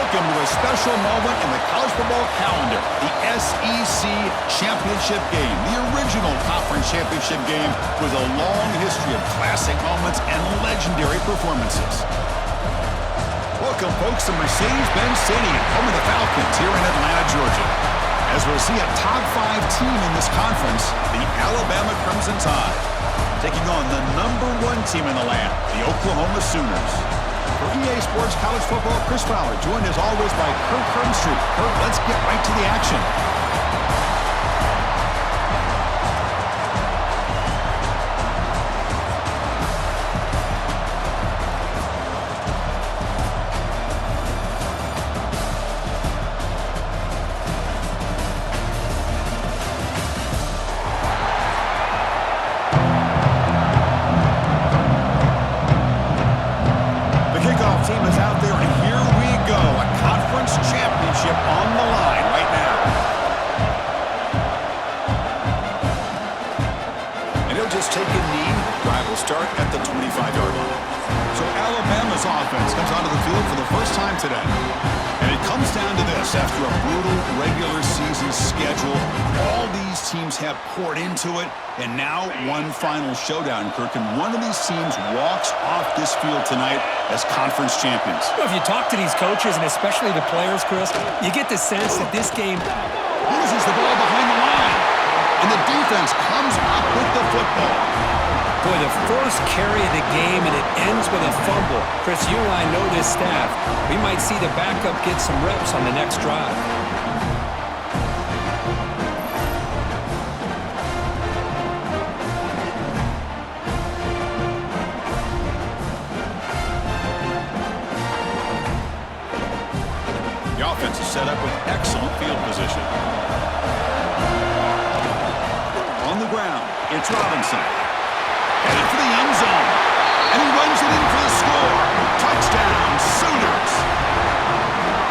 Welcome to a special moment in the college football calendar, the SEC Championship Game, the original conference championship game with a long history of classic moments and legendary performances. Welcome, folks, to Mercedes-Benz Stadium, home of the Falcons here in Atlanta, Georgia. As we'll see a top 5 team in this conference, the Alabama Crimson Tide, taking on the #1 team in the land, the Oklahoma Sooners. For EA Sports College Football, Chris Fowler, joined as always by Kirk Herbstreit. Kirk, let's get right to the action. Team is out there, and here we go. A conference championship on the line right now. And he'll just take a knee. Drive will start at the 25-yard line. So Alabama's offense comes onto the field for the first time today. And it comes down to this. After a brutal regular season schedule, all these teams have poured into it, and now one final showdown, Kirk. And one of these teams walks off this field tonight as conference champions. Well, if you talk to these coaches, and especially the players, Chris, you get the sense that this game loses the ball behind the line, and the defense comes up with the football. Boy, the first carry of the game, and it ends with a fumble. Chris, you and I know this staff. We might see the backup get some reps on the next drive. The offense is set up with excellent field position. On the ground, it's Robinson. Headed for the end zone. And he runs it in for the score. Touchdown, Sooners.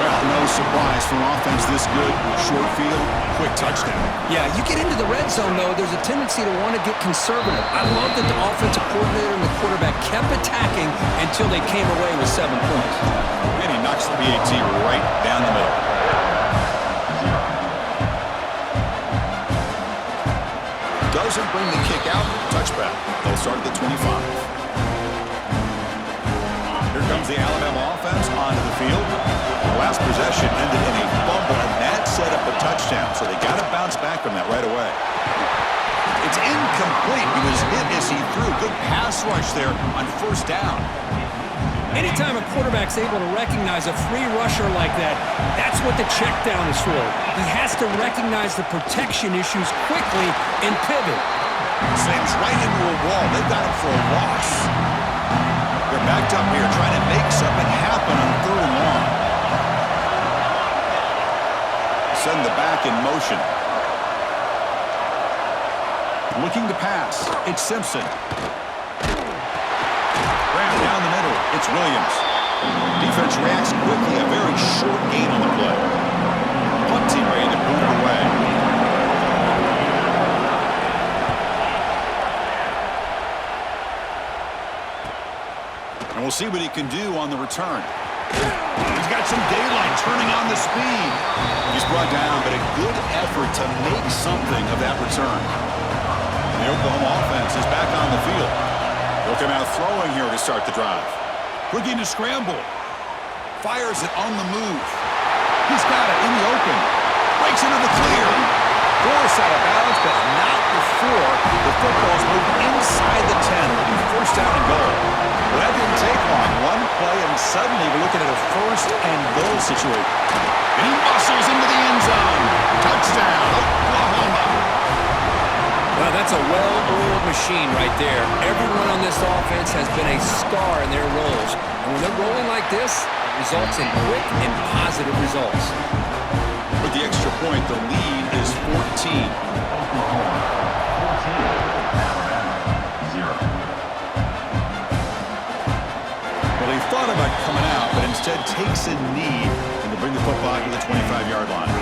Well, no surprise for an offense this good. Short field, quick touchdown. Yeah, you get into the red zone, though, there's a tendency to want to get conservative. I love that the offensive coordinator and the quarterback kept attacking until they came away with 7 points. And he knocks the PAT right down the middle. Doesn't bring the kick out. Touchback. They'll start at the 25. Here comes the Alabama offense onto the field. The last possession ended in a fumble, and that set up a touchdown. So they got to bounce back from that right away. It's incomplete. He was hit as he threw. Good pass rush there on first down. Anytime a quarterback's able to recognize a free rusher like that, that's what the check down is for. He has to recognize the protection issues quickly and pivot. Slams right into a wall. They've got him for a loss. They're backed up here trying to make something happen on 3rd and long. Send the back in motion. Looking to pass. It's Simpson. Grab down the middle. It's Williams. Defense reacts quickly. A very short gain on the play. Punt team ready to boot it away. And we'll see what he can do on the return. He's got some daylight turning on the speed. He's brought down, but a good effort to make something of that return. And the Oklahoma offense is back on the field. They'll come out throwing here to start the drive. Looking to scramble. Fires it on the move. He's got it in the open. Breaks into the clear. Forced out of bounds, but not before the football's moved inside the 10. It'll be first down and goal. Well, that didn't take long. One play, and suddenly we're looking at a first and goal situation. And he muscles into the end zone. Touchdown, Oklahoma. Well, that's a well-oiled machine right there. Everyone on this offense has been a star in their roles. And when they're rolling like this, it results in quick and positive results. With the extra point, the lead is 14. Well, he thought about coming out, but instead takes a knee and will bring the football to the 25-yard line.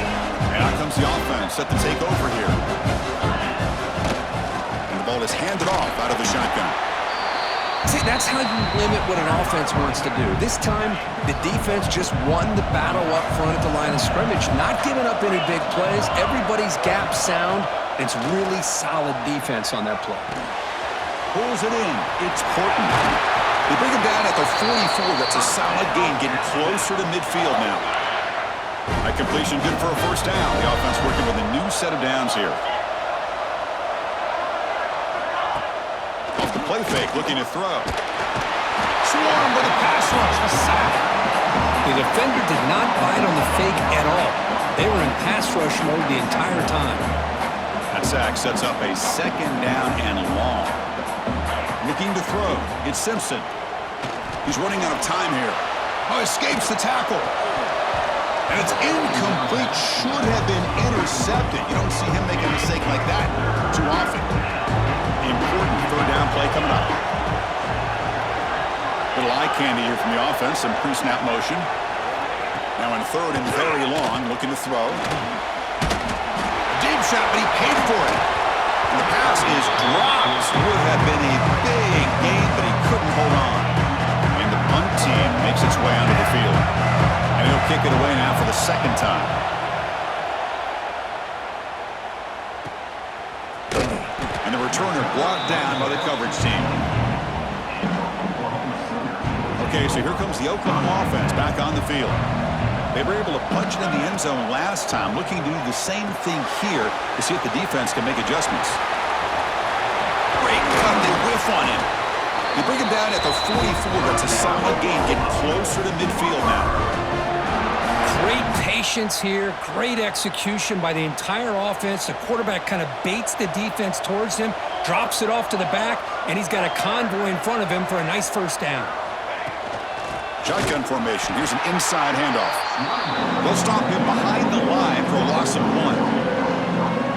And out comes the offense set to take over here. And the ball is handed off out of the shotgun. See, that's how you limit what an offense wants to do. This time, the defense just won the battle up front at the line of scrimmage, not giving up any big plays. Everybody's gap sound. It's really solid defense on that play. Pulls it in. It's Horton. They bring him down at the 44. That's a solid gain, getting closer to midfield now. That completion good for a first down. The offense working with a new set of downs here. Off the play fake, looking to throw. Swarm with a pass rush. A sack. The defender did not bite on the fake at all. They were in pass rush mode the entire time. That sack sets up a second down and long. Looking to throw. It's Simpson. He's running out of time here. Oh, escapes the tackle. And it's incomplete. Should have been intercepted. You don't see him make a mistake like that too often. Important third down play coming up. Little eye candy here from the offense. Some pre-snap motion. Now in third and very long. Looking to throw. Deep shot, but he paid for it. And the pass is dropped. Would have been a big gain, but he couldn't hold on. And the punt team makes its way onto the field. And he'll kick it away now for the second time. And the returner blocked down by the coverage team. Okay, so here comes the Oklahoma offense back on the field. They were able to punch it in the end zone last time, looking to do the same thing here to see if the defense can make adjustments. Great cut, they whiff on him. They bring him down at the 44. That's a solid gain, getting closer to midfield now. Great patience here, great execution by the entire offense. The quarterback kind of baits the defense towards him, drops it off to the back, and he's got a convoy in front of him for a nice first down. Shotgun formation. Here's an inside handoff. They'll stop him behind the line for a loss of 1.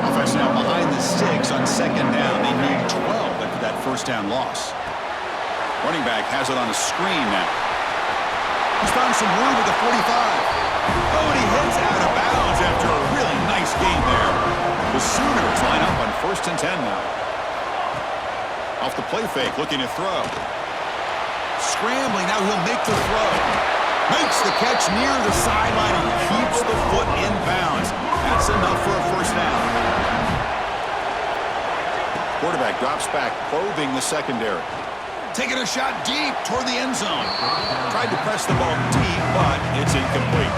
Offense now behind the 6 on second down. They need 12 after that first down loss. Running back has it on a screen now. He's found some room at the 45. Oh, and he heads out of bounds after a really nice gain there. The Sooners line up on 1st and 10 now. Off the play fake, looking to throw. Scrambling, now he'll make the throw. Makes the catch near the sideline and keeps the foot in bounds. That's enough for a first down. Quarterback drops back, probing the secondary. Taking a shot deep toward the end zone. Tried to press the ball deep, but it's incomplete.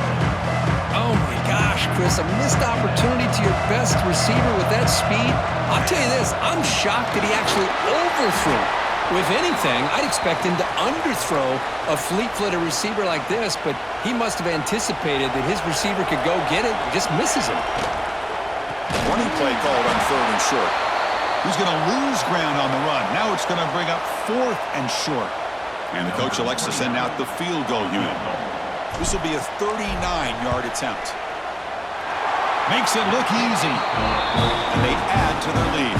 Oh my gosh, Chris, a missed opportunity to your best receiver with that speed. I'll tell you this, I'm shocked that he actually overthrew. If anything, I'd expect him to underthrow a fleet-footed receiver like this, but he must have anticipated that his receiver could go get it and just misses him. Running play called on 3rd and short. He's going to lose ground on the run. Now it's going to bring up 4th and short. And the coach elects to send out the field goal unit. This will be a 39-yard attempt. Makes it look easy. And they add to their lead.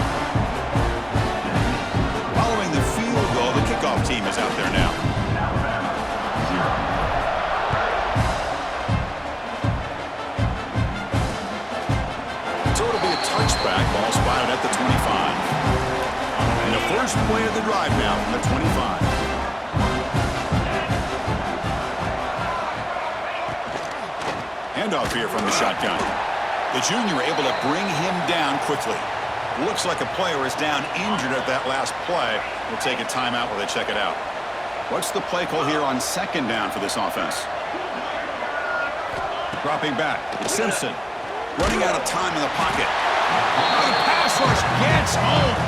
Following the field goal, the kickoff team is out there now. So it'll be a touchback, ball spotted at the 25. And the first play of the drive now from the 25. Handoff here from the shotgun. The junior able to bring him down quickly. Looks like a player is down injured at that last play. We'll take a timeout while they check it out. What's the play call here on second down for this offense? Dropping back. It's Simpson. Running out of time in the pocket. The pass rush gets home.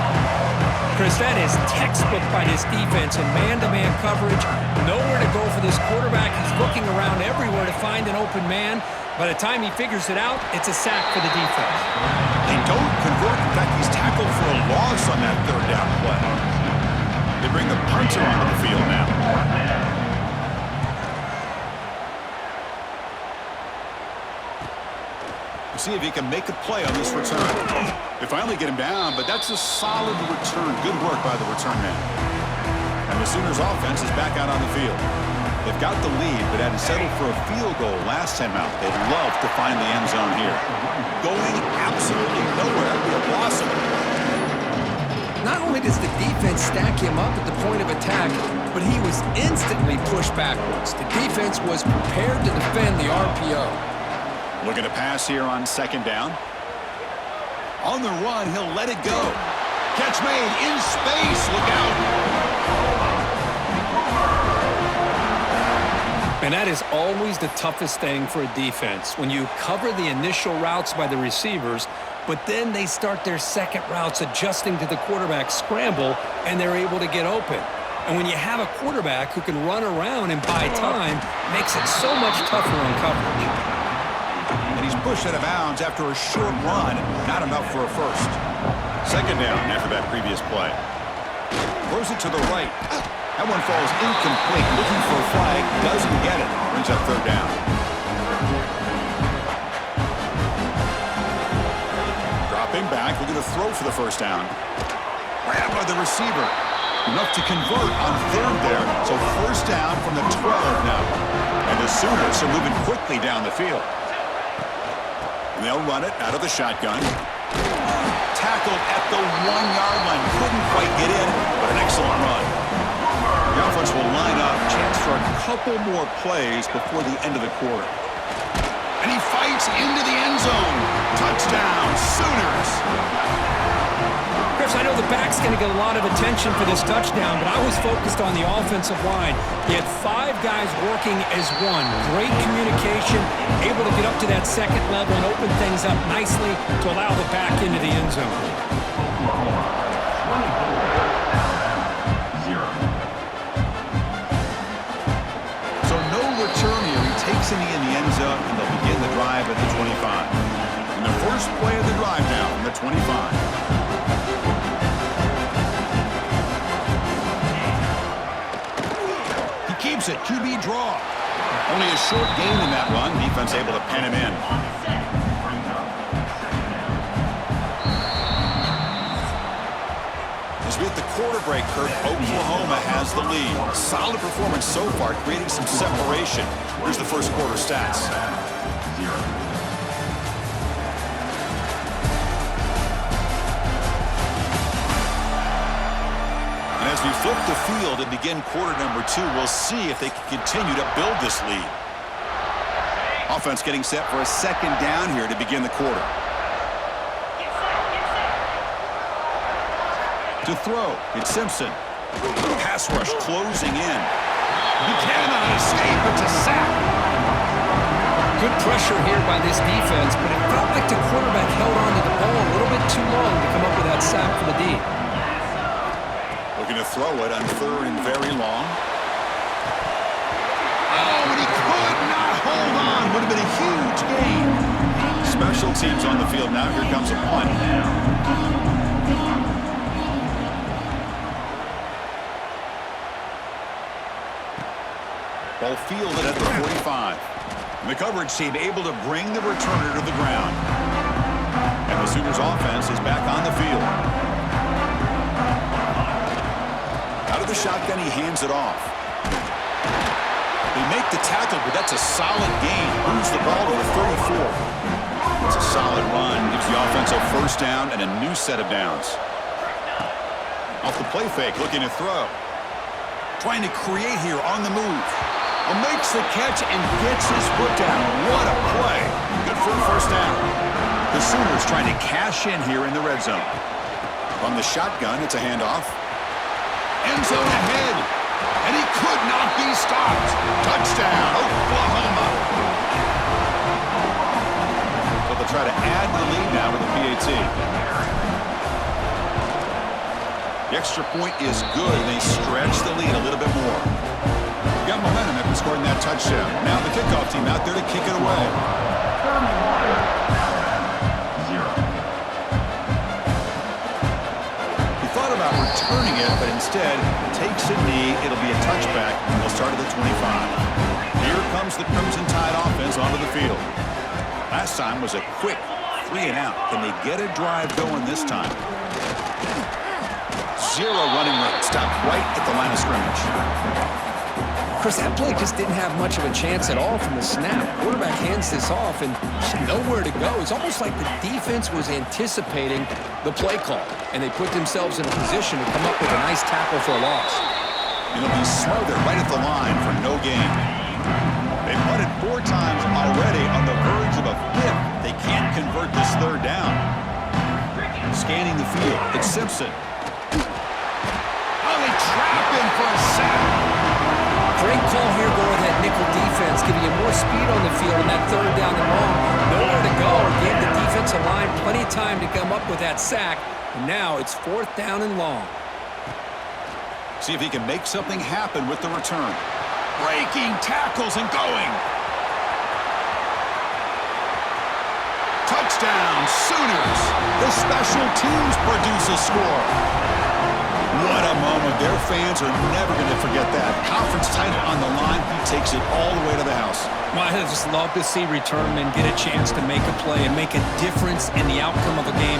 Chris, that is textbook by this defense in man-to-man coverage. Nowhere to go for this quarterback. He's looking around everywhere to find an open man. By the time he figures it out, it's a sack for the defense. They don't convert. In fact, he's tackled for a loss on that third down play. They bring the punter onto the field now. See if he can make a play on this return. They finally get him down, but that's a solid return. Good work by the return man. And the Sooners offense is back out on the field. They've got the lead, but had to settle for a field goal last time out. They'd love to find the end zone here. Going absolutely nowhere. It'll be a blossom. Not only does the defense stack him up at the point of attack, but he was instantly pushed backwards. The defense was prepared to defend the RPO. Looking to pass here on second down. On the run, he'll let it go. Catch made in space. Look out. And that is always the toughest thing for a defense. When you cover the initial routes by the receivers, but then they start their second routes adjusting to the quarterback scramble, and they're able to get open. And when you have a quarterback who can run around and buy time, it makes it so much tougher on coverage. And he's pushed out of bounds after a short run. Not enough for a first. Second down after that previous play. Throws it to the right. That one falls incomplete. Looking for a flag. Doesn't get it. Brings up third down. Dropping back. Looking to throw for the first down. Grabbed by the receiver. Enough to convert on third there. So first down from the 12 now. And the Sooners are moving quickly down the field. And they'll run it out of the shotgun. Tackled at the 1-yard line. Couldn't quite get in, but an excellent run. The offense will line up. Chance for a couple more plays before the end of the quarter. And he fights into the end zone. Touchdown, Sooners. Chris, I know the back's going to get a lot of attention for this touchdown, but I was focused on the offensive line. He had 5 guys working as one. Great communication, able to get up to that second level and open things up nicely to allow the back into the end zone. So no return here. He takes it in the end zone, and they'll begin the drive at the 25. And the first play of the drive now from the 25. Keeps it, QB draw. Only a short gain in that run. Defense able to pen him in. As we hit the quarter break, Kurt, Oklahoma has the lead. Solid performance so far, creating some separation. Here's the first quarter stats. As we flip the field and begin quarter number 2, we'll see if they can continue to build this lead. Offense getting set for a second down here to begin the quarter. To throw, it's Simpson. Pass rush closing in. Buchanan on escape, it's a sack. Good pressure here by this defense, but it felt like the quarterback held on to the ball a little bit too long to come up with that sack for the D. Looking to throw it on third and very long. Oh, and he could not hold on. Would have been a huge gain. Special teams on the field now. Here comes a punt. Ball fielded at the 45. And the coverage team able to bring the returner to the ground. And the Sooners offense is back on the field. Out of the shotgun, he hands it off. They make the tackle, but that's a solid gain. Moves the ball to the 34. It's a solid run. Gives the offense a first down and a new set of downs. Off the play fake, looking to throw. Trying to create here on the move. Makes the catch and gets his foot down. What a play. Good for a first down. The Sooners trying to cash in here in the red zone. From the shotgun, it's a handoff. End zone ahead, and he could not be stopped. Touchdown, Oklahoma. So they'll try to add the lead now with the PAT. The extra point is good, and they stretch the lead a little bit more. Got momentum after scoring that touchdown. Now the kickoff team out there to kick it away. About returning it, but instead takes a knee. It'll be a touchback, and they'll start at the 25. Here comes the Crimson Tide offense onto the field. Last time was a quick 3-and-out. Can they get a drive going this time? 0 running room. Stopped right at the line of scrimmage. Chris, that play just didn't have much of a chance at all from the snap. Quarterback hands this off and just nowhere to go. It's almost like the defense was anticipating the play call, and they put themselves in a position to come up with a nice tackle for a loss. It'll be smothered right at the line for no gain. They punted 4 times already on the verge of a 5th. They can't convert this 3rd down. Scanning the field, it's Simpson. Oh, they trap him for a sack. Great call here going with that nickel defense, giving you more speed on the field on that 3rd down and long. Nowhere to go. Gave the defensive line plenty of time to come up with that sack. And now it's 4th down and long. See if he can make something happen with the return. Breaking tackles and going. Touchdown, Sooners. The special teams produce a score. What a moment. Their fans are never going to forget that. Conference title on the line. He takes it all the way to the house. Well, I just love to see returnmen get a chance to make a play and make a difference in the outcome of a game,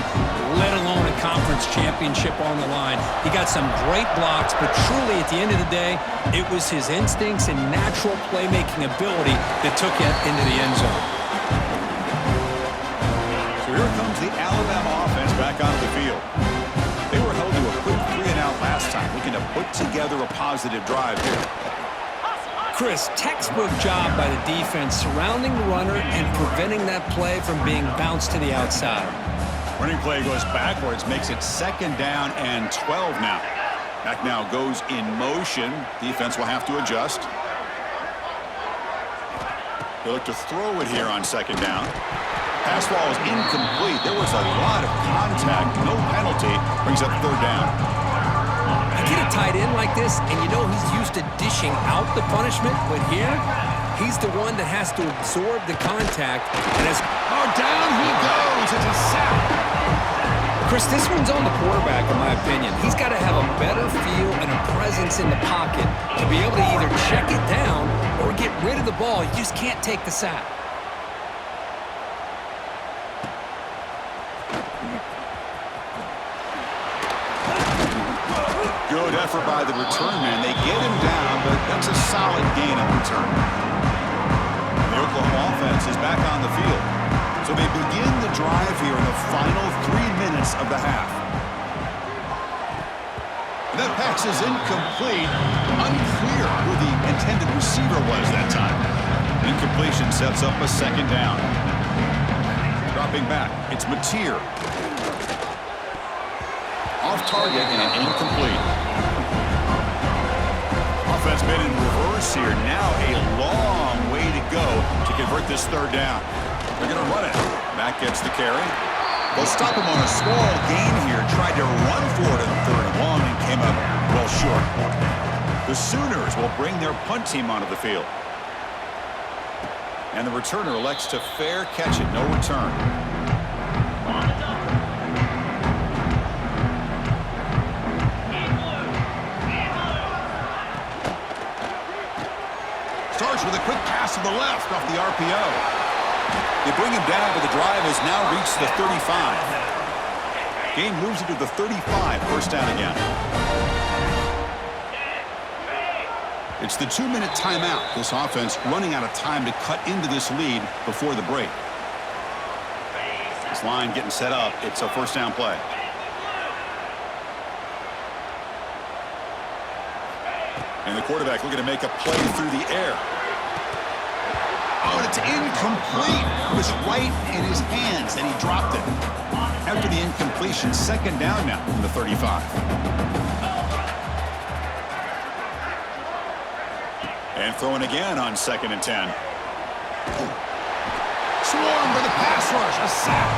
let alone a conference championship on the line. He got some great blocks, but truly at the end of the day, it was his instincts and natural playmaking ability that took it into the end zone. So here comes the Alabama offense back onto the field. They were held to a quick 3-and-out last time, looking to put together a positive drive here. Chris, textbook job by the defense surrounding the runner and preventing that play from being bounced to the outside. Running play goes backwards, makes it 2nd down and 12 now. Back now goes in motion. Defense will have to adjust. They look to throw it here on 2nd down. Pass ball is incomplete. There was a lot of contact. No penalty. Brings up 3rd down. You get a tight end like this, and you know he's used to dishing out the punishment, but here, he's the one that has to absorb the contact. And as down he goes. It's a sack. Chris, this one's on the quarterback, in my opinion. He's got to have a better feel and a presence in the pocket to be able to either check it down or get rid of the ball. You just can't take the sack. Good effort by the return man. They get him down, but that's a solid gain on return. The Oklahoma offense is back on the field. So they begin the drive here in the final 3 minutes of the half. And that pass is incomplete. Unclear who the intended receiver was that time. Incompletion sets up a 2nd down. Dropping back, it's Mateer. Off target and incomplete. Offense been in reverse here. Now a long way to go to convert this 3rd down. They're going to run it. Mack gets the carry. They'll stop him on a small gain here. Tried to run for it in 3rd and long and came up well short. The Sooners will bring their punt team onto the field. And the returner elects to fair catch it. No return. Starts with a quick pass to the left off the RPO. They bring him down, but the drive has now reached the 35. Game moves into the 35, 1st down again. It's the 2-minute timeout. This offense running out of time to cut into this lead before the break. This line getting set up. It's a 1st down play. And the quarterback looking to make a play through the air. Oh, and it's incomplete. It was right in his hands, and he dropped it. After the incompletion, 2nd down now from the 35. And throwing again on 2nd and 10. Swarmed by the pass rush, a sack.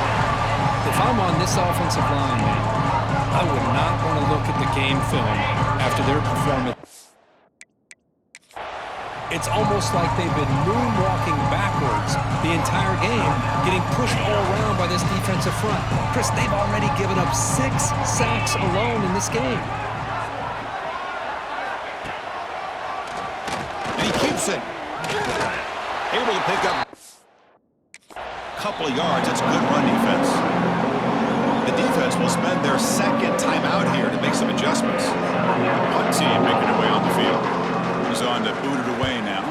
If I'm on this offensive line, man, I would not want to look at the game film after their performance. It's almost like they've been moonwalking backwards the entire game, getting pushed all around by this defensive front. Chris, they've already given up 6 sacks alone in this game. And he keeps it. Able to pick up a couple of yards. That's good run defense. The defense will spend their 2nd timeout here to make some adjustments. The punt team making their way on the field. He's on to boot it away now.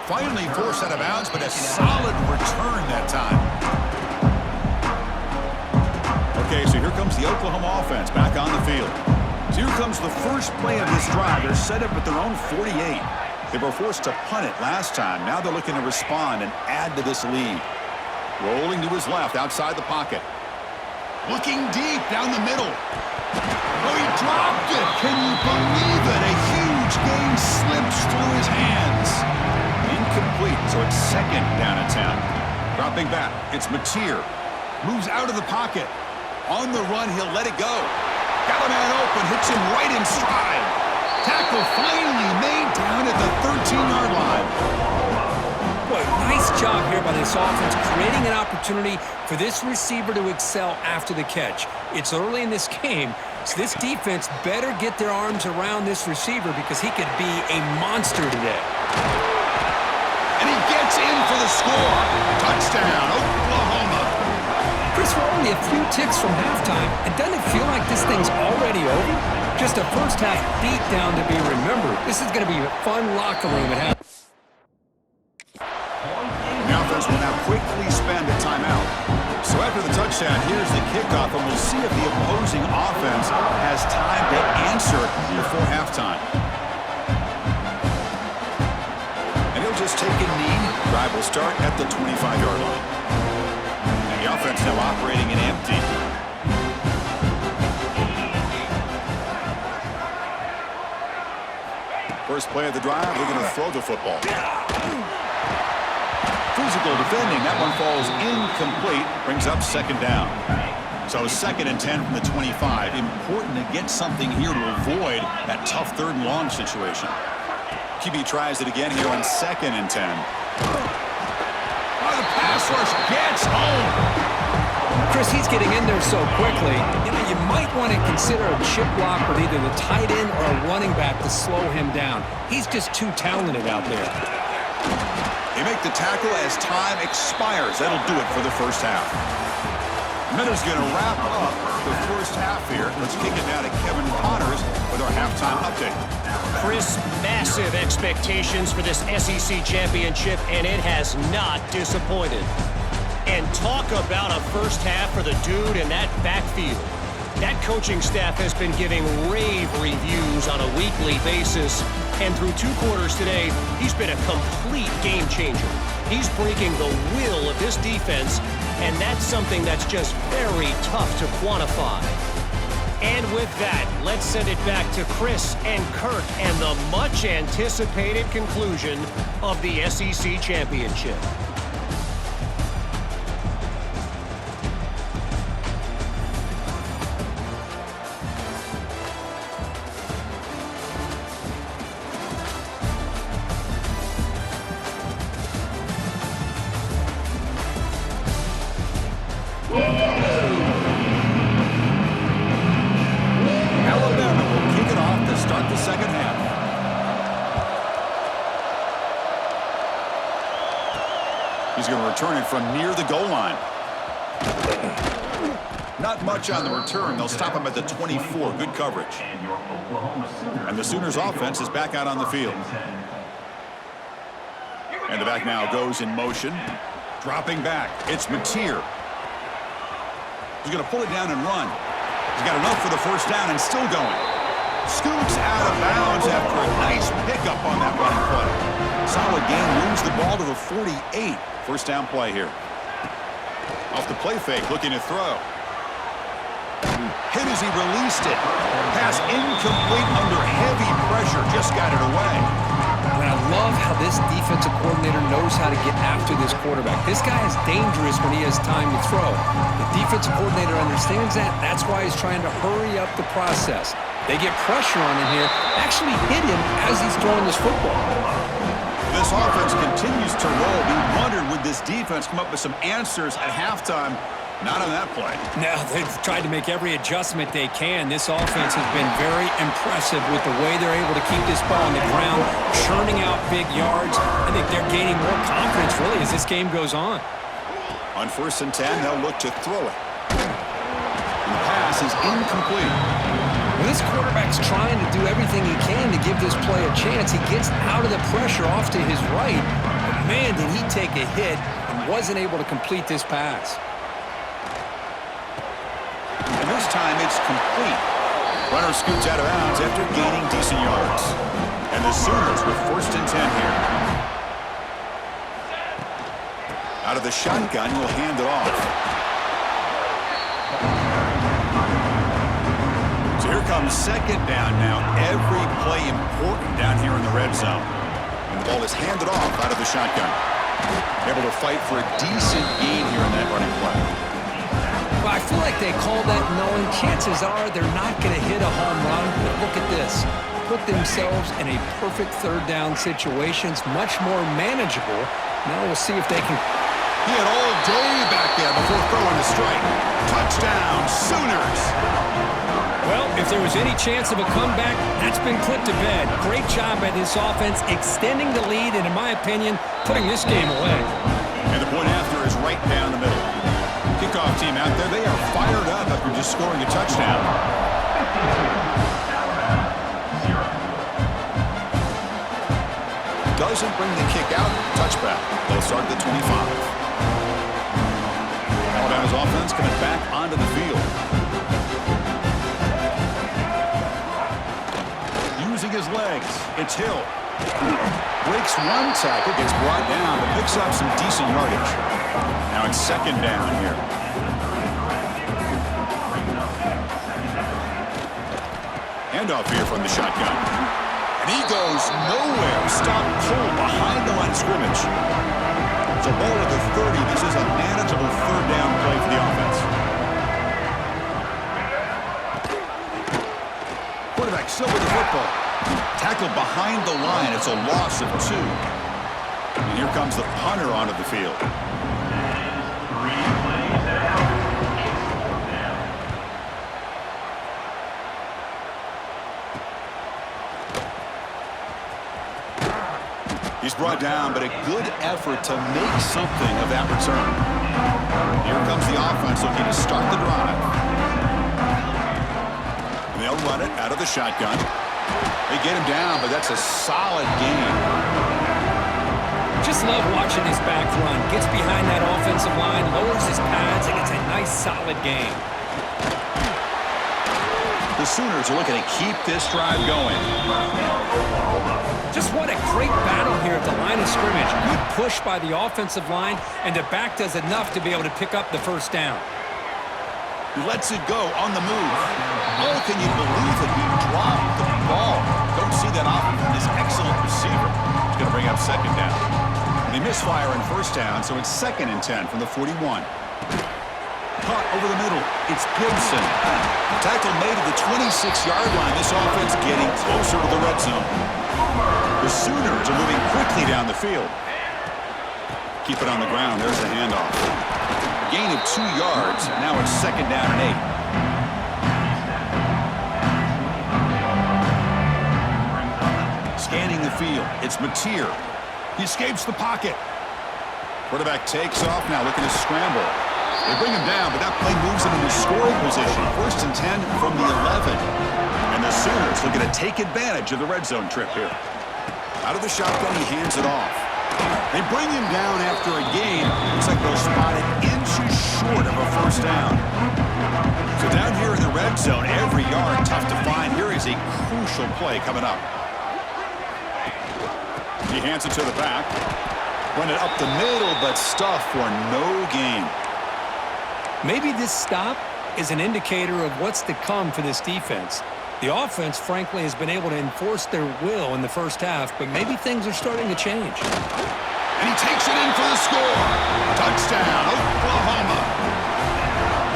Finally forced out of bounds, but a solid return that time. Okay, so here comes the Oklahoma offense back on the field. So here comes the first play of this drive. They're set up at their own 48. They were forced to punt it last time. Now they're looking to respond and add to this lead. Rolling to his left outside the pocket. Looking deep down the middle. Oh, he dropped it. Can you believe it? A huge gain slips through his hands. Incomplete, so it's second down and 10. Dropping back, it's Mateer. Moves out of the pocket. On the run, he'll let it go. Got a man open, hits him right in stride. Tackle finally made down at the 13-yard line. Boy, nice job here by this offense, creating an opportunity for this receiver to excel after the catch. It's early in this game, so this defense better get their arms around this receiver because he could be a monster today. And he gets in for the score. Touchdown, Oklahoma. Chris, we're only a few ticks from halftime, and doesn't it feel like this thing's already over? Just a first-half beatdown to be remembered. This is going to be a fun locker room at half. The offense will now quickly spend a timeout. So after the touchdown, here's the kickoff, and we'll see if the opposing offense has time to answer before halftime. And he'll just take a knee. Drive will start at the 25-yard line. And the offense now operating in empty. First play of the drive, we're going to throw the football. Physical defending. That one falls incomplete. Brings up second down. So second and 10 from the 25. Important to get something here to avoid that tough third and long situation. QB tries it again here on second and 10. Oh, the pass rush gets home. Chris, he's getting in there so quickly. You know, you might want to consider a chip block with either the tight end or a running back to slow him down. He's just too talented out there. They make the tackle as time expires. That'll do it for the first half. Miller's going to wrap up the first half here. Let's kick it now to Kevin Connors with our halftime update. Chris, massive expectations for this SEC championship, and it has not disappointed. And talk about a first half for the dude in that backfield. That coaching staff has been giving rave reviews on a weekly basis. And through 2 quarters today, he's been a complete game changer. He's breaking the will of this defense, and that's something that's just very tough to quantify. And with that, let's send it back to Chris and Kirk and the much-anticipated conclusion of the SEC championship. Alabama will kick it off to start the second half. He's going to return it from near the goal line. Not much on the return. They'll stop him at the 24. Good coverage. And the Sooners offense is back out on the field. And the back now goes in motion. Dropping back. It's Mateer. He's going to pull it down and run. He's got enough for the first down and still going. Scoots out of bounds after a nice pickup on that running play. Solid gain, moves the ball to the 48. First down play here. Off the play fake, looking to throw. Hit as he released it. Pass incomplete under heavy pressure. Just got it away. And I love how this defensive coordinator knows how to get after this quarterback. This guy is dangerous when he has time to throw. The defensive coordinator understands that. That's why he's trying to hurry up the process. They get pressure on him here, actually hit him as he's throwing this football. This offense continues to roll. We wondered, would this defense come up with some answers at halftime? Not on that play. Now, they've tried to make every adjustment they can. This offense has been very impressive with the way they're able to keep this ball on the ground, churning out big yards. I think they're gaining more confidence, really, as this game goes on. On 1st and 10, they'll look to throw it. pass is incomplete. Well, this quarterback's trying to do everything he can to give this play a chance. He gets out of the pressure off to his right, but man, did he take a hit and wasn't able to complete this pass. And this time it's complete. Runner scoots out of bounds after gaining decent yards. And the Sooners with 1st and 10 here. Out of the shotgun, will hand it off. So here comes 2nd down now. Every play important down here in the red zone. And the ball is handed off out of the shotgun. Able to fight for a decent gain here in that running play. Well, I feel like they call that knowing chances are they're not going to hit a home run. But look at this. Put themselves in a perfect 3rd down situation. It's much more manageable. Now we'll see if they can. He had all day back there before throwing a strike. Touchdown, Sooners. Well, if there was any chance of a comeback, that's been put to bed. Great job by this offense extending the lead and, in my opinion, putting this game away. And the point after is right down the middle. Kickoff team out there, they are fired up after just scoring a touchdown. Doesn't bring the kick out. Touchback. They'll start at the 25. Alabama's offense coming back onto the field. Using his legs, it's Hill. Breaks one tackle, gets brought down, but picks up some decent yardage. Now it's 2nd down here. Handoff here from the shotgun. And he goes nowhere. Stop cold behind the line of scrimmage. It's a ball at the 30. This is a manageable 3rd down play for the offense. Quarterback still with the football. Tackled behind the line. It's a loss of 2. And here comes the punter onto the field. He's brought down, but a good effort to make something of that return. Here comes the offense looking to start the drive. And they'll run it out of the shotgun. They get him down, but that's a solid game. Just love watching this back run. Gets behind that offensive line, lowers his pads, and it's a nice, solid game. The Sooners are looking to keep this drive going. Just what a great battle here at the line of scrimmage. Good push by the offensive line, and the back does enough to be able to pick up the 1st down. He lets it go on the move. Oh, can you believe it? He dropped the ball. Don't see that often from this excellent receiver. He's going to bring up 2nd down. And they misfire in 1st down, so it's 2nd and 10 from the 41. Caught over the middle. It's Gibson. Tackle made at the 26-yard line. This offense getting closer to the red zone. The Sooners are moving quickly down the field. Keep it on the ground. There's the handoff. Gain of 2 yards. Now it's 2nd down and 8. Scanning the field. It's Mateer. He escapes the pocket. Quarterback takes off now, looking to scramble. They bring him down, but that play moves him into scoring position. 1st and 10 from the 11. And the Sooners looking to take advantage of the red zone trip here. Out of the shotgun, he hands it off. They bring him down after a gain. Looks like they'll spot it inches short of a 1st down. So down here in the red zone, every yard tough to find. Here is a crucial play coming up. He hands it to the back. Run it up the middle, but stuff for no gain. Maybe this stop is an indicator of what's to come for this defense. The offense, frankly, has been able to enforce their will in the 1st half, but maybe things are starting to change. And he takes it in for the score. Touchdown, Oklahoma.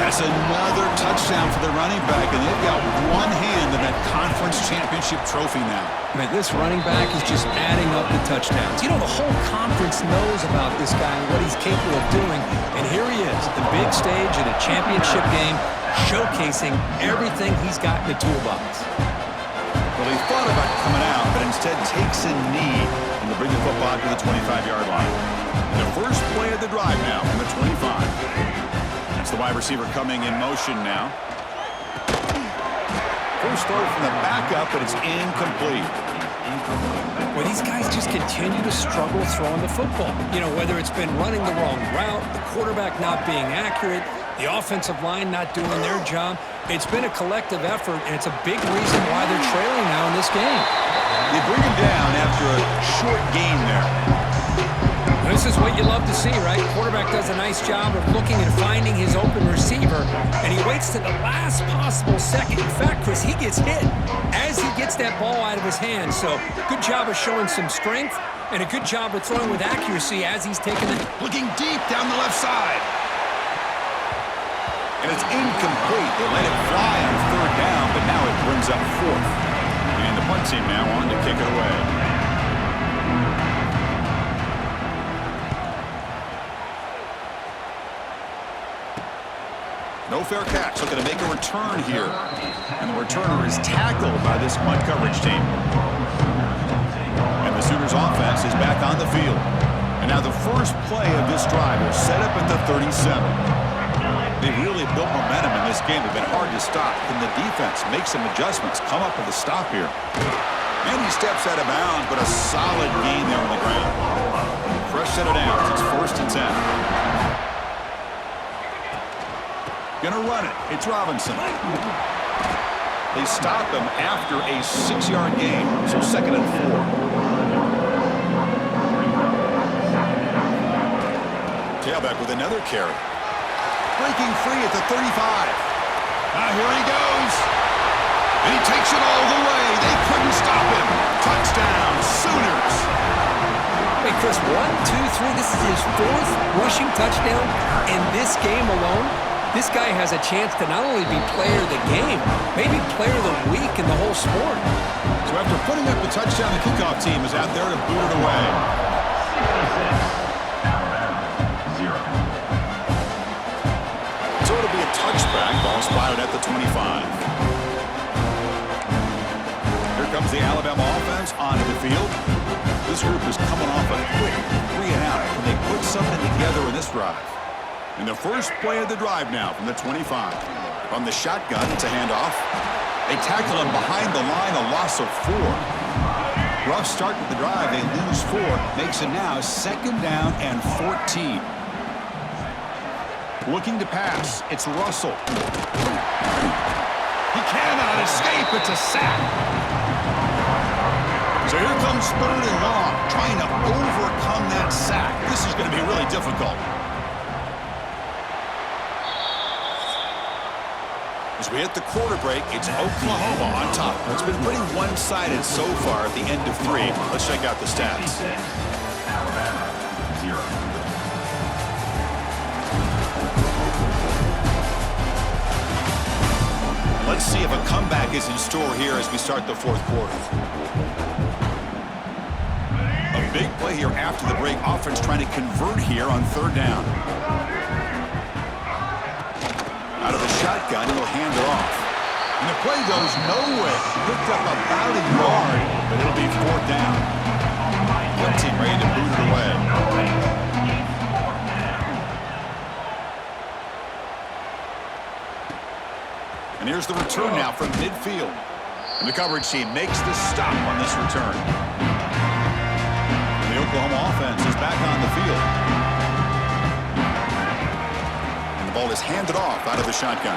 That's another touchdown for the running back, and they've got one hand in that conference championship trophy now. Man, this running back is just adding up the touchdowns. You know, the whole conference knows about this guy and what he's capable of doing, and here he is, the big stage in a championship game, showcasing everything he's got in the toolbox. Well, he thought about coming out, but instead takes a knee and to bring the football to the 25-yard line. The first play of the drive now from the 25. That's the wide receiver coming in motion now. first throw from the backup, but it's incomplete. Well, these guys just continue to struggle throwing the football. You know, whether it's been running the wrong route, the quarterback not being accurate, the offensive line not doing their job. It's been a collective effort, and it's a big reason why they're trailing now in this game. They bring him down after a short gain there. This is what you love to see, right? Quarterback does a nice job of looking and finding his open receiver, and he waits to the last possible second. In fact, Chris, he gets hit as he gets that ball out of his hand. So good job of showing some strength and a good job of throwing with accuracy as he's taking it. Looking deep down the left side. And it's incomplete. They let it fly on third down, but now it brings up fourth. And the punt team now on to kick it away. No fair catch, looking to make a return here. And the returner is tackled by this punt coverage team. And the Sooners offense is back on the field. And now the first play of this drive is set up at the 37. They've really built momentum in this game. They've been hard to stop. Can the defense make some adjustments, come up with a stop here? And he steps out of bounds, but a solid gain there on the ground. Fresh set of downs. It's 1st and 10. Gonna run it. It's Robinson. They stop him after a 6-yard gain, so 2nd and 4. Tailback with another carry. Breaking free at the 35. Here he goes. And he takes it all the way. They couldn't stop him. Touchdown, Sooners. Hey, Chris, 1, 2, 3. This is his 4th rushing touchdown in this game alone. This guy has a chance to not only be player of the game, maybe player of the week in the whole sport. So after putting up the touchdown, the kickoff team is out there to boot it away. So it'll be a touchback. Ball spotted at the 25. Here comes the Alabama offense onto the field. This group is coming off a quick 3-and-out. Can they put something together in this drive? And the first play of the drive now from the 25. From the shotgun, it's a handoff. They tackle him behind the line, a loss of 4. Rough start to the drive, they lose 4. Makes it now 2nd down and 14. Looking to pass, it's Russell. He cannot escape, it's a sack. So here comes 3rd and long, trying to overcome that sack. This is going to be really difficult. As we hit the quarter break, it's Oklahoma on top. It's been pretty one-sided so far at the end of 3. Let's check out the stats. Let's see if a comeback is in store here as we start the 4th quarter. A big play here after the break. Offense trying to convert here on 3rd down. Out of the shotgun, he'll hand it off. And the play goes nowhere. Picked up about a yard, but it'll be 4th down. Punt team ready to boot it away. And here's the return now from midfield. And the coverage team makes the stop on this return. And the Oklahoma offense is back on the field. Ball is handed off out of the shotgun.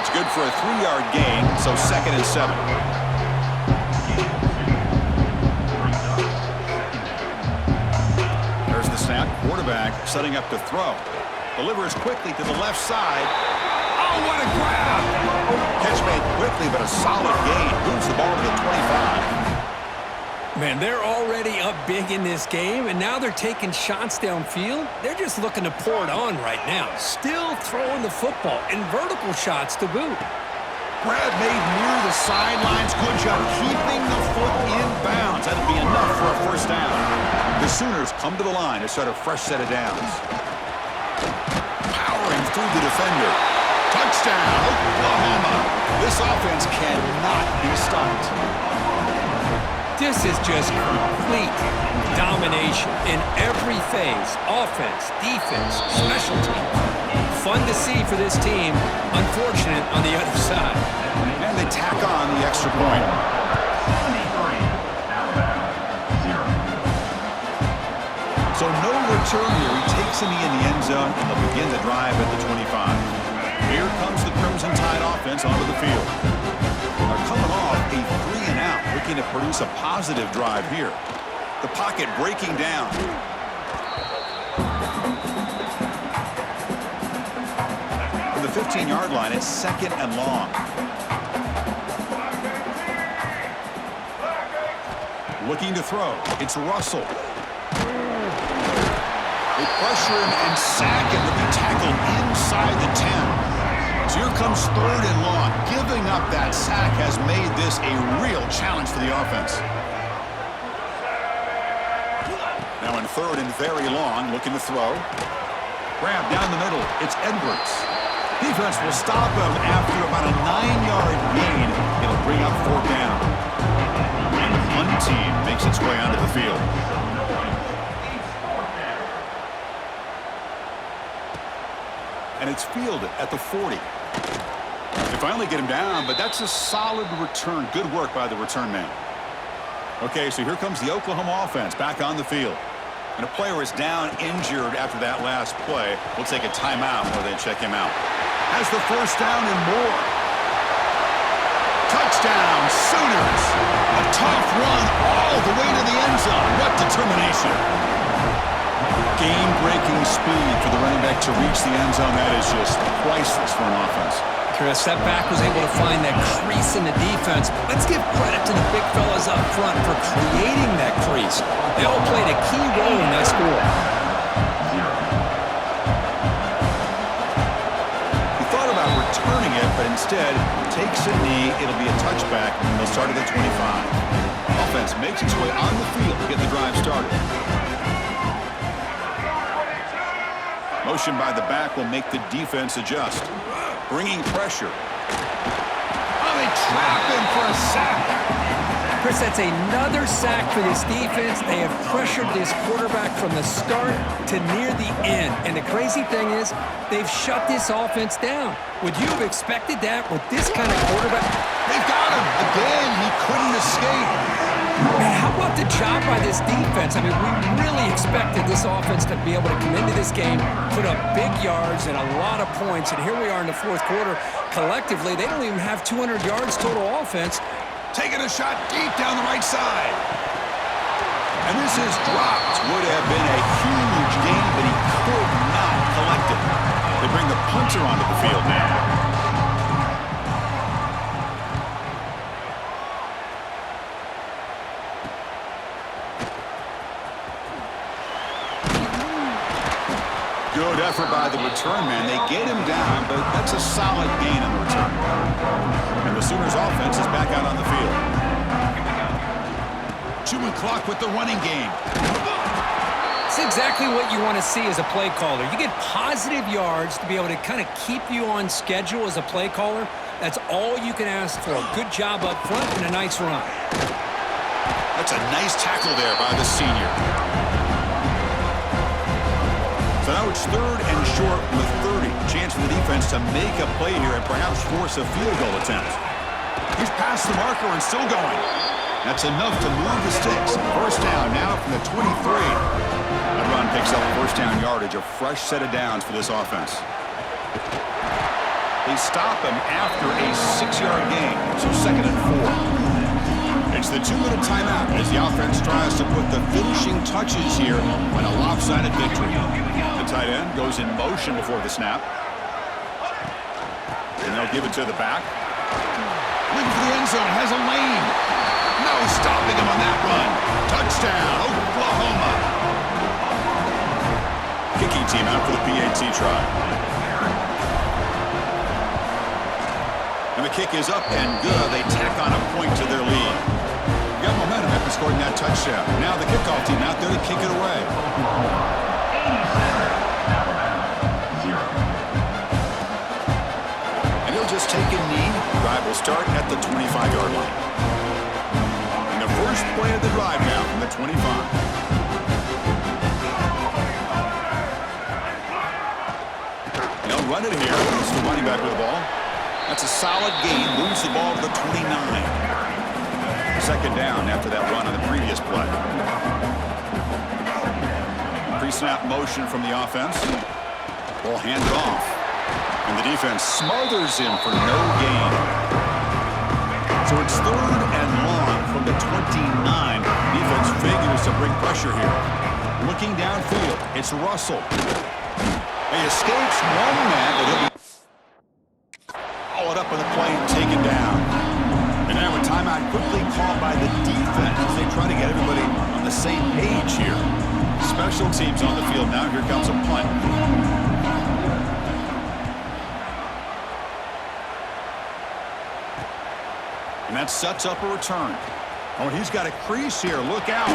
It's good for a 3-yard gain, so 2nd and 7. There's the snap. Quarterback setting up to throw. Delivers quickly to the left side. Oh, what a grab! Catch made quickly, but a solid gain. Moves the ball to the 25. Man, they're already up big in this game, and now they're taking shots downfield. They're just looking to pour it on right now. Still throwing the football, and vertical shots to boot. Grab made near the sidelines. Good job keeping the foot in bounds. That'll be enough for a 1st down. The Sooners come to the line to start a fresh set of downs. Powering through the defender. Touchdown, Oklahoma. This offense cannot be stopped. This is just complete domination in every phase. Offense, defense, special teams. Fun to see for this team. Unfortunate on the other side. And they tack on the extra point. So no return here. He takes a knee in the end zone, and they'll begin the drive at the 25. Here comes the Crimson Tide offense onto the field. They're coming off a 3-and-out, looking to produce a positive drive here. The pocket breaking down. From the 15-yard line, it's 2nd and long. Looking to throw. It's Russell. They pressure him and sack him to be tackled inside the 10. So here comes 3rd and long. Giving up that sack has made this a real challenge for the offense. Now in 3rd and very long, looking to throw. Grab down the middle. It's Edwards. Defense will stop him after about a 9-yard gain. It'll bring up 4th down. And one team makes its way onto the field. And it's fielded at the 40. They finally get him down, but that's a solid return. Good work by the return man. Okay, so here comes the Oklahoma offense back on the field. And a player is down injured after that last play. We'll take a timeout while they check him out. Has the 1st down and more. Touchdown, Sooners. A tough run all the way to the end zone. What determination. Game-breaking speed for the running back to reach the end zone. That is just priceless for an offense. Chris, that back was able to find that crease in the defense. Let's give credit to the big fellas up front for creating that crease. They all played a key role in that score. He thought about returning it, but instead takes a knee. It'll be a touchback, and they'll start at the 25. Offense makes its way on the field to get the drive started. Motion by the back will make the defense adjust. Bringing pressure. Oh, they trap him for a sack. Chris, that's another sack for this defense. They have pressured this quarterback from the start to near the end. And the crazy thing is, they've shut this offense down. Would you have expected that with this kind of quarterback? They've got him. Again, he couldn't escape. Man, how about the job by this defense? I mean, we really expected this offense to be able to come into this game, put up big yards and a lot of points, and here we are in the 4th quarter. Collectively, they don't even have 200 yards total offense. Taking a shot deep down the right side. And this is dropped. Would have been a huge gain, but he could not collect it. They bring the punter onto the field now. Good effort by the return man. They get him down, but that's a solid gain in the return. And the Sooners offense is back out on the field. Chewing clock with the running game. It's exactly what you want to see as a play caller. You get positive yards to be able to kind of keep you on schedule as a play caller. That's all you can ask for. A good job up front and a nice run. That's a nice tackle there by the senior. So now it's 3rd and short with 30. Chance for the defense to make a play here and perhaps force a field goal attempt. He's past the marker and still going. That's enough to move the sticks. 1st down now from the 23. That run picks up 1st down yardage. A fresh set of downs for this offense. They stop him after a 6-yard gain. So 2nd and 4. It's the 2-minute timeout as the offense tries to put the finishing touches here on a lopsided victory. The tight end goes in motion before the snap. And they'll give it to the back. Looking for the end zone, has a lane. No stopping him on that run. Touchdown, Oklahoma. Kicking team out for the PAT try. And the kick is up and good. They tack on a point to their lead. Got momentum after scoring that touchdown. Now the kickoff team out there to kick it away. And he'll just take a knee. Drive will start at the 25-yard line. And the first play of the drive now from the 25. They'll run it here. It's the running back with the ball. That's a solid gain. Moves the ball to the 29. Second down after that run on the previous play. Pre-snap motion from the offense. Ball handed off. And the defense smothers him for no gain. So it's 3rd and long from the 29. Defense figures to bring pressure here. Looking downfield, it's Russell. He escapes one man, but he'll be followed up on the play and taken down. And now a timeout quickly called by the defense as they try to get everybody on the same page here. Special teams on the field now. Here comes a punt. And that sets up a return. Oh, he's got a crease here. Look out.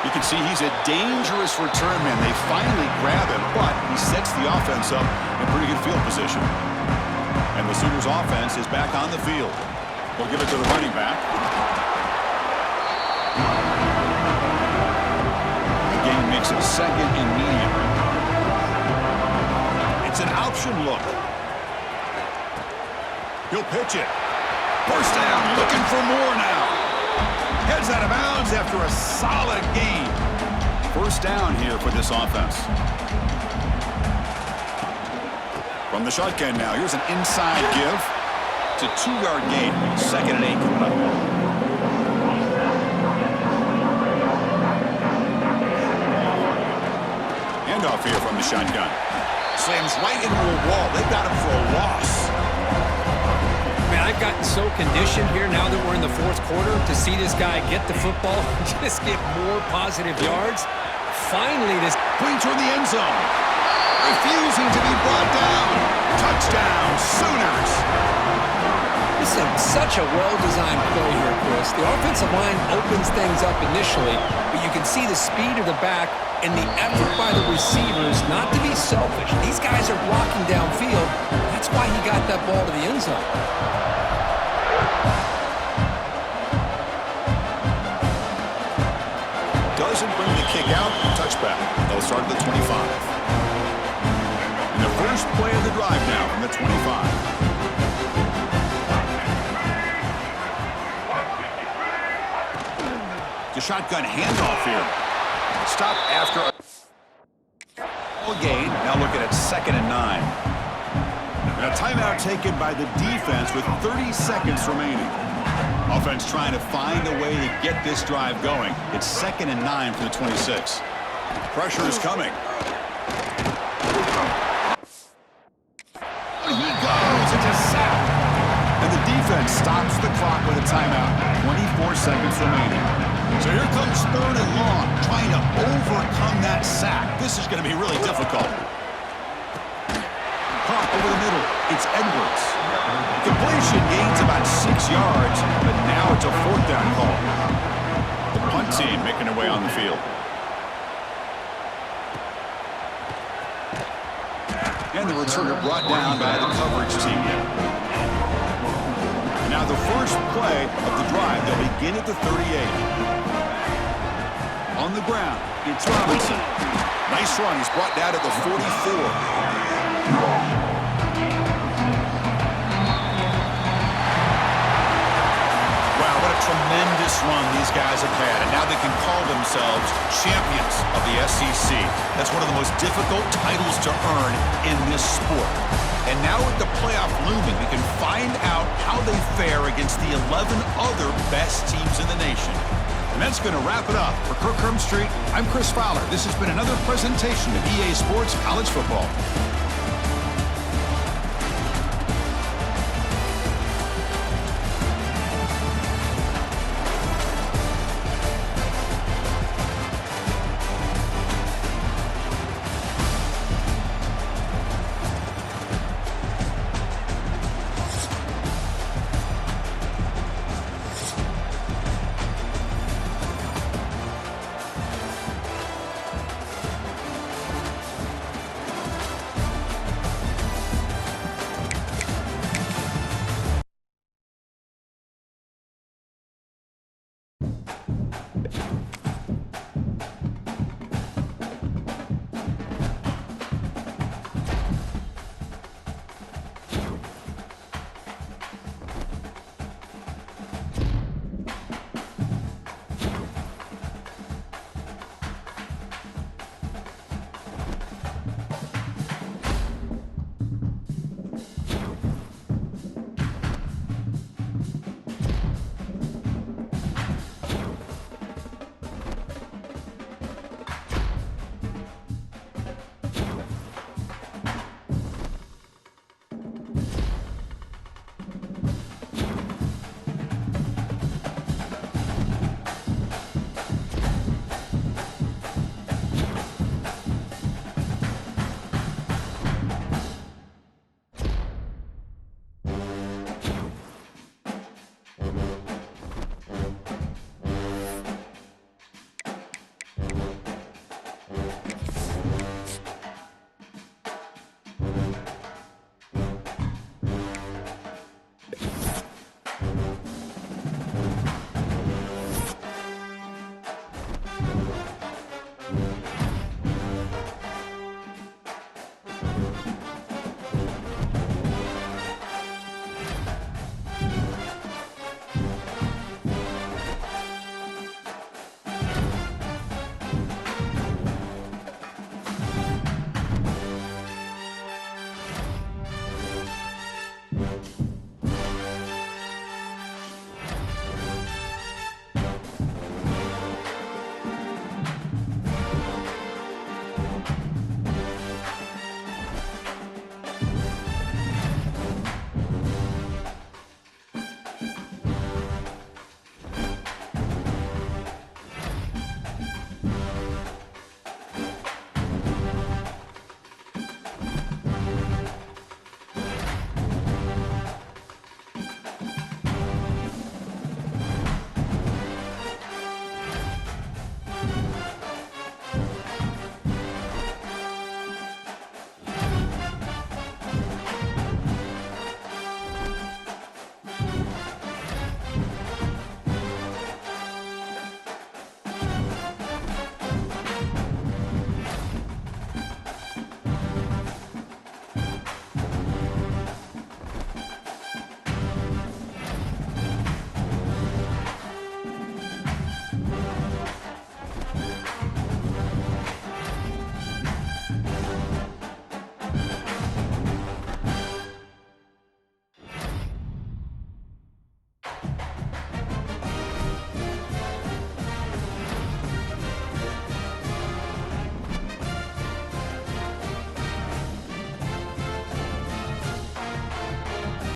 You can see he's a dangerous return man. They finally grab him, but he sets the offense up in pretty good field position. And the Sooners offense is back on the field. We'll give it to the running back. The game makes it 2nd and medium. It's an option look. He'll pitch it. First down, looking for more now. Heads out of bounds after a solid gain. First down here for this offense. From the shotgun now, here's an inside give. It's a 2-yard gain. 2nd and 8 coming up. Handoff here from the shotgun. Slams right into a wall. They've got him for a loss. Man, I've gotten so conditioned here now that we're in the 4th quarter to see this guy get the football and just get more positive yards. Finally, this Clean toward the end zone. Refusing to be brought down. Touchdown, Sooners. This is such a well-designed play here, Chris. The offensive line opens things up initially, but you can see the speed of the back and the effort by the receivers not to be selfish. These guys are blocking downfield. That's why he got that ball to the end zone. Doesn't bring the kick out. Touchback. They'll start at the 25. And the first play of the drive now from the 25. The shotgun handoff here. Stop after a gain. Now looking at 2nd and 9. And a timeout taken by the defense with 30 seconds remaining. Offense trying to find a way to get this drive going. It's 2nd and 9 from the 26. Pressure is coming. And he goes. It's a sack. And the defense stops the clock with a timeout. 24 seconds remaining. So here comes 3rd and long, trying to overcome that sack. This is going to be really difficult. Caught over the middle. It's Edwards. Completion gains about 6 yards, but now it's a 4th down call. The punt team making their way on the field. And the returner brought down by the coverage team. Now the first play of the drive, they'll begin at the 38. On the ground, it's Robinson. Nice run. He's brought down at the 44. Wow, what a tremendous run these guys have had. And now they can call themselves champions of the SEC. That's one of the most difficult titles to earn in this sport. And now with the playoff looming, we can find out how they fare against the 11 other best teams in the nation. And that's going to wrap it up. For Kirk Herbstreit, I'm Chris Fowler. This has been another presentation of EA Sports College Football.